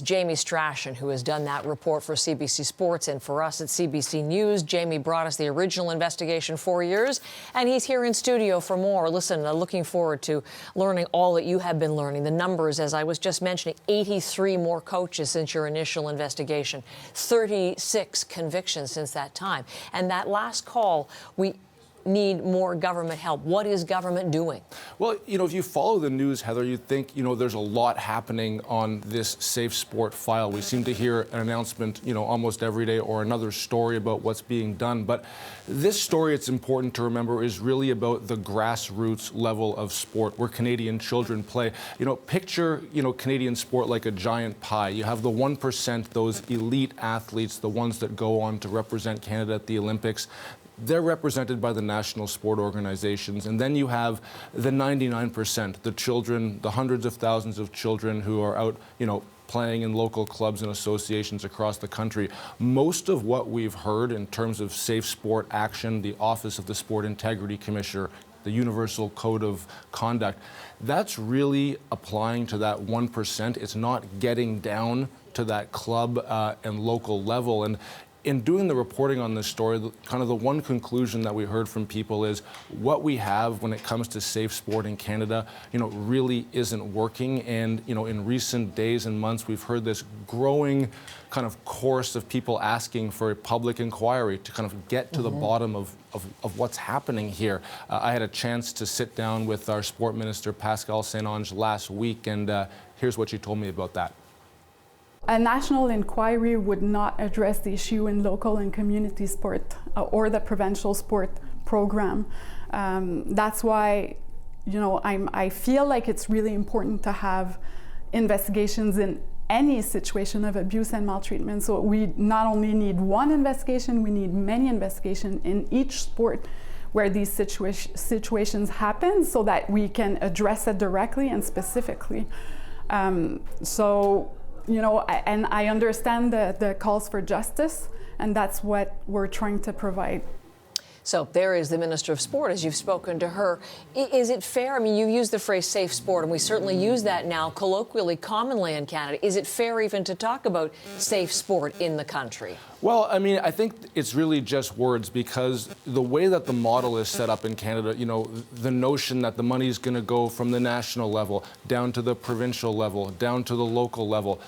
Jamie Strachan, who has done that report for CBC Sports and for us at CBC News. Jamie brought us the original investigation 4 years, and he's here in studio for more. Listen, looking forward to learning all that you have been learning. The numbers, as I was just mentioning, 83 more coaches since your initial investigation, 36 convictions since that time. And that last call, we need more government help. What is government doing? Well, if you follow the news, Heather, you'd think, there's a lot happening on this Safe Sport file. We seem to hear an announcement, almost every day, or another story about what's being done. But this story, it's important to remember, is really about the grassroots level of sport where Canadian children play. Picture, Canadian sport like a giant pie. You have the 1%, those elite athletes, the ones that go on to represent Canada at the Olympics. They're represented by the national sport organizations. And then you have the 99%, the children, the hundreds of thousands of children who are out, playing in local clubs and associations across the country. Most of what we've heard in terms of safe sport action, the Office of the Sport Integrity Commissioner, the Universal Code of Conduct, that's really applying to that 1%. It's not getting down to that club and local level. And in doing the reporting on this story, kind of the one conclusion that we heard from people is what we have when it comes to safe sport in Canada, really isn't working. And, in recent days and months, we've heard this growing kind of chorus of people asking for a public inquiry to kind of get to the bottom of what's happening here. I had a chance to sit down with our sport minister, Pascale St-Onge, last week, and here's what she told me about that. A national inquiry would not address the issue in local and community sport or the provincial sport program. That's why, I feel like it's really important to have investigations in any situation of abuse and maltreatment. So we not only need one investigation, we need many investigations in each sport where these situations happen so that we can address it directly and specifically. And I understand the calls for justice, and that's what we're trying to provide. So there is the Minister of Sport, as you've spoken to her. Is it fair? I mean, you've used the phrase safe sport, and we certainly use that now colloquially, commonly in Canada. Is it fair even to talk about safe sport in the country? Well, I think it's really just words, because the way that the model is set up in Canada, the notion that the money is going to go from the national level down to the provincial level, down to the local level,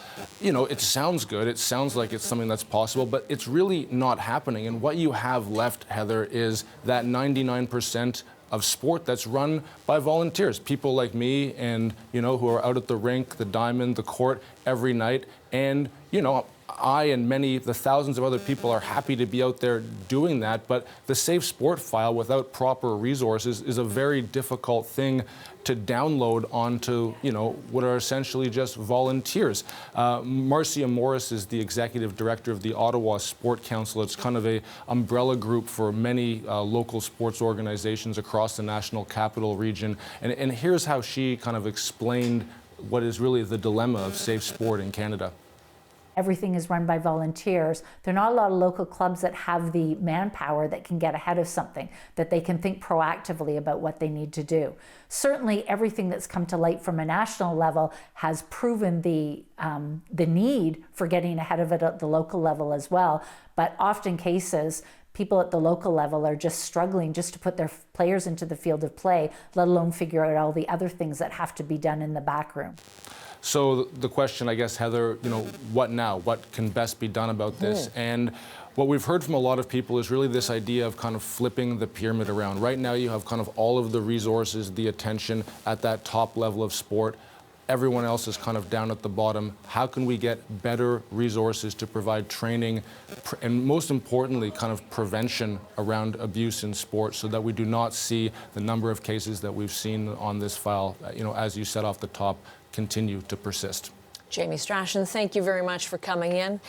it sounds good. It sounds like it's something that's possible, but it's really not happening. And what you have left, Heather, is that 99% of sport that's run by volunteers, people like me and, who are out at the rink, the diamond, the court every night. And, I and the thousands of other people are happy to be out there doing that, but the safe sport file without proper resources is a very difficult thing to download onto, what are essentially just volunteers. Marcia Morris is the executive director of the Ottawa Sport Council. It's kind of an umbrella group for many local sports organizations across the National Capital Region. And here's how she kind of explained what is really the dilemma of safe sport in Canada. Everything is run by volunteers. There are not a lot of local clubs that have the manpower that can get ahead of something, that they can think proactively about what they need to do. Certainly, everything that's come to light from a national level has proven the need for getting ahead of it at the local level as well. But often cases, people at the local level are just struggling just to put their players into the field of play, let alone figure out all the other things that have to be done in the back room. So the question, I guess, Heather, what now? What can best be done about this? And what we've heard from a lot of people is really this idea of kind of flipping the pyramid around. Right now you have kind of all of the resources, the attention at that top level of sport. Everyone else is kind of down at the bottom. How can we get better resources to provide training and, most importantly, kind of prevention around abuse in sport so that we do not see the number of cases that we've seen on this file, as you said off the top, continue to persist? Jamie Strachan, thank you very much for coming in.